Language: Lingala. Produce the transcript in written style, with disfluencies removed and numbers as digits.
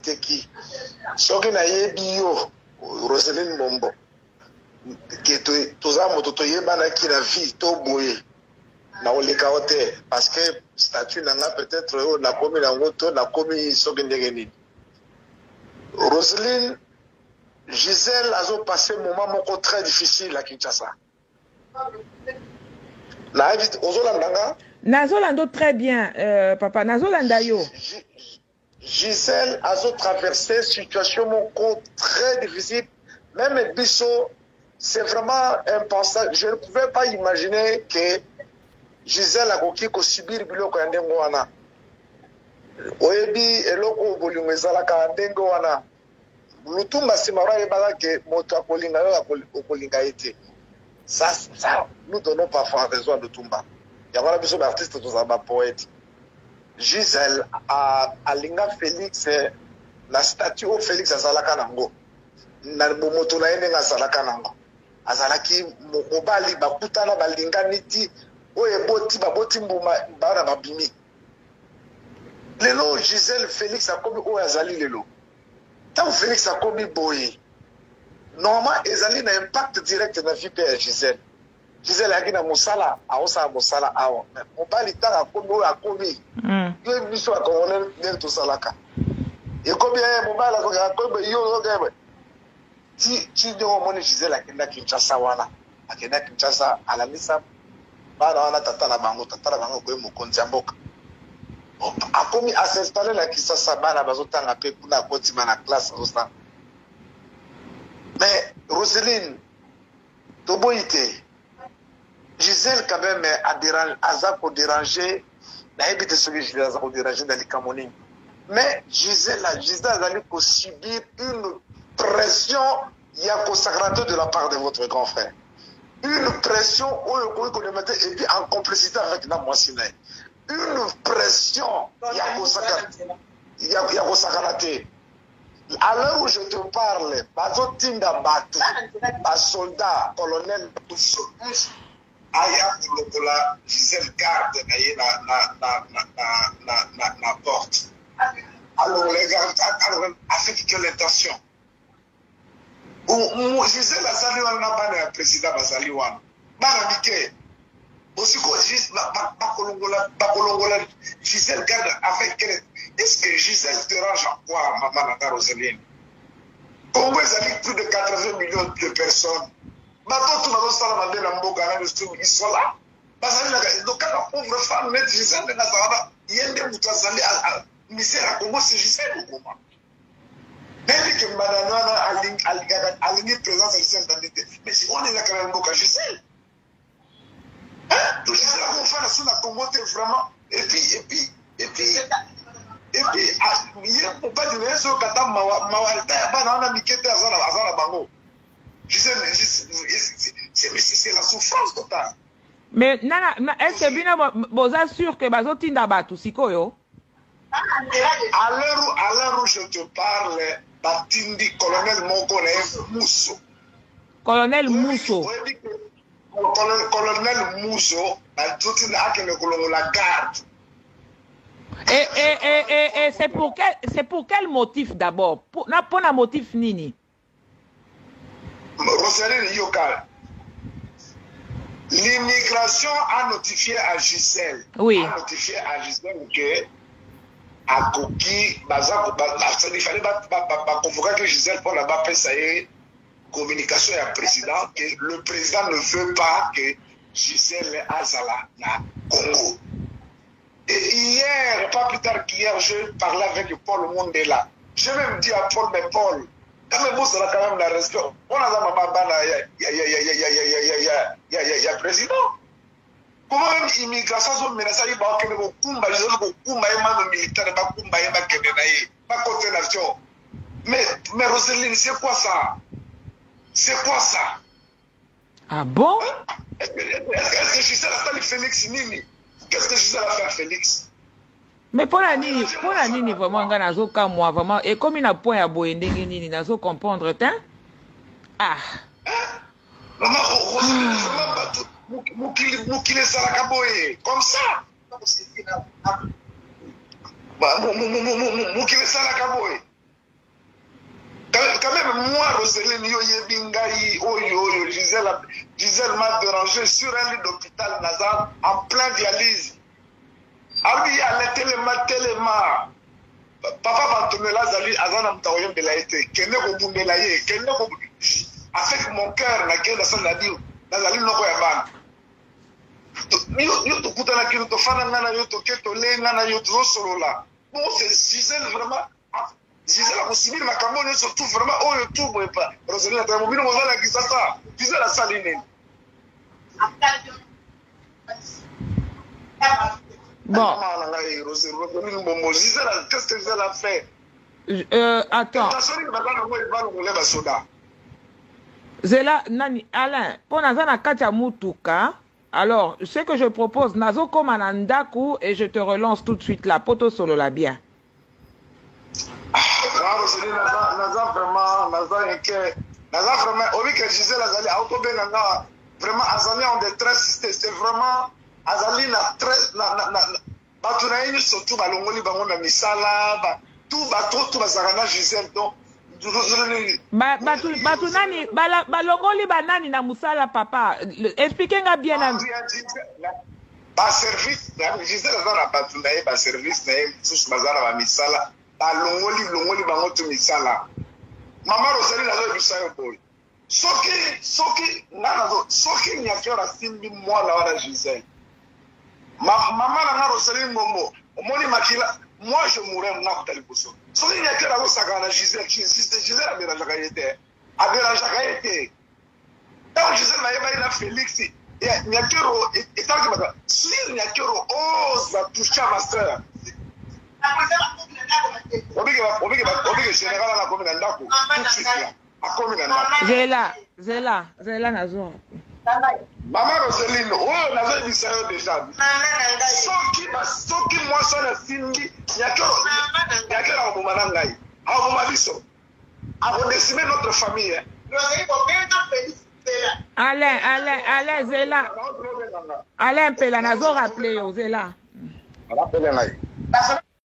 teki. Soki na yebi yo, Roselyne Mombo. Que toza moto toyeba na ki na vie to boye. Na oleka ote. Parce que statut nanga peut-être na komi na ngoto, na komi soki ndenge nini. Roselyne, Gisèle a passé un moment moko très difficile à Kinshasa. Nazolando très bien, papa. Nazolanda yo. Gisèle a traversé une situation moko très difficile. Même Bisso, c'est vraiment impensable. Je ne pouvais pas imaginer que Gisèle a subir biloko ya ndengo wana. Oyebi eloko bolingo ezalaka ndengo wana. Lutumba simara yebala ke moto akolinga yo akolinga ete. Ça, nous donnons parfois raison à Lutumba. Il y a voilà besoin d'artistes tous les poètes. Gisèle a linga Félix la statue au Félix azalaka nango. Na moto na yene azalaka nango. Azalaki mobali bakutana balinga niti oye boti mbuma bara babimi. Lelo Gisèle Félix a komi o azali lelo. Tant Félix a commis boy, normalement, ils ont un impact direct dans la vie de Gisèle. Gisèle a dit à Moussala, à Osa Moussala, à on parle de temps à commis. Il y a une mission à colonel de tout ça là. Et combien mon mobile a commis, yo, si tu dis au monde Gisèle à Kenda Kinshasa, à Kenda Kinshasa, à la Missa, pas na tata la bango, comme mon compte Jamboka. A commis à s'installer la Kinshasa, bana bazotanga pe kuna kotima na classe osa. Mais Roselyne, Toboïté, Gisèle quand même a dérangé, n'a évité ce que Gisèle a dérangé dans les Camerounais. Mais Gisèle a subir une pression consacrée de la part de votre grand frère. Une pression et puis en complicité avec la Moissine. Une pression, il y a consacré. À l'heure où je te parle, Bazotinda Batu, un soldat, colonel Bousso, Aya Koulokola, Gisèle garde la porte. Alors les gars, avec quelle intention? Gisèle Azaliwan n'a pas le président Azaliwan. Banamike. Aussi Bakolongola, Gisèle garde avec quelle. Est-ce que Gisèle te range en quoi, maman Nata Roselyne? Congo est plus de 80 millions de personnes. Maintenant, tout le monde ils sont là. Donc, quand la pauvre femme met Gisèle, il y a des moutazali à misère à Congo, c'est Gisèle ou comment? Même que Madame a ligné présence à Gisèle dans l'été. Mais si on est là quand même, Gisèle. Hein? Donc, Gisèle a fait sur la Congo, vraiment. Et puis, il y a pas de raison que tu c'est la souffrance totale. Mais est-ce que vous êtes sûr que vous avez battu Sikoyo? À l'heure où je te parle, Batindi, colonel Mongolais Mousso. Colonel Mousso. Colonel Mousso, la garde. Et c'est pour quel motif d'abord? Pour un motif nini? Roselyne Yokal. L'immigration a notifié à Gisèle. Oui. A notifié à Gisèle que à Koki, il fallait convoquer que Gisèle pour la communication à président que le président ne veut pas que Gisèle Azala na Congo. Et hier, pas plus tard qu'hier, je parlais avec Paul Mondela. Je même dit à Paul, mais Paul, quand même, vous serez quand même la respect. On a la maman, il y a président. Comment même immigration sont menacées, il y a un kumba, ils ont un kumba, il y a un militaire, il y a un kumba, il y a un kumba, il y a un coordination. Mais Roselyne, c'est quoi ça? C'est quoi ça? Ah bon? Est-ce que Gisèle a fait Félix Nini? Qu'est-ce que Gisèle a fait à Félix? Mais pour la nini vraiment, moi vraiment, et comme il a point à boire, il n'a pas comprendre, hein? Ah! Maman, Moukile Salakaboye, comme ça! Moukile Salakaboye. Roseline yo yebingai oyo Gisèle m'a dérangé sur un lit d'hôpital Nazar en plein dialyse. Abi à téléma. Papa Bantonela Zali Azana Mtaoyem de la été. Kene ko bundela ye, kene ko avec mon cœur na kenda sa nadio. Nazali noko ya bana. Yo to kutana kilo to fana ngana yo to keto le ngana yo to solola. Bon c'est Gisèle vraiment. Gisèle a possible ma camone surtout vraiment oh le tout boy pas. Rosalie na mobile mo zala kisasa. Gisèle a saline. Bon. Qu'est-ce que Gisèle a fait? Attends. Zela, nani, Alain, pour Nazana Katia Mutuka, alors, ce que je propose, Nazo Komanandaku, et je te relance tout de suite là, poto solo la bien. Naza vraiment, oui que Gisèle Azali, vraiment, Azali en détresse, c'est vraiment, Azali na très, Batunaïni surtout, Balongoli, Bangon, Misala, tout Bazarana Gisèle, donc, Batunani, Balongoli, Banani, na Musala, papa, expliquez-moi bien. Ba service, Gisèle Azana Batunaï, ba service, tous Bazara, Misala, Balongoli, Bangon, tout Misala. Maman Rosalie, la Bisayo Boy. Soki, Nyakera Simbi, moi, la Gisèle. Maman, la Rosalie, Momo, Moni Makila, moi, je mourrais, n'a pas de pousson. Soki, Nyakera, la Sagana, Gisèle, Gisèle, a bien la Jagaïté. Tant Gisèle, la Félix, Nyakero, et tant que si Nyakero ose toucher ma soeur. Zela Nazo. Maman Roseline, oh, Nazo Bisayo déjà. Soki moi ça la Simbi, Nyakera au Manangai. A Maliso. A redécimer notre famille. Alain, Zela. Alain Pela Nazo rappelé Zela. Rappelez-la.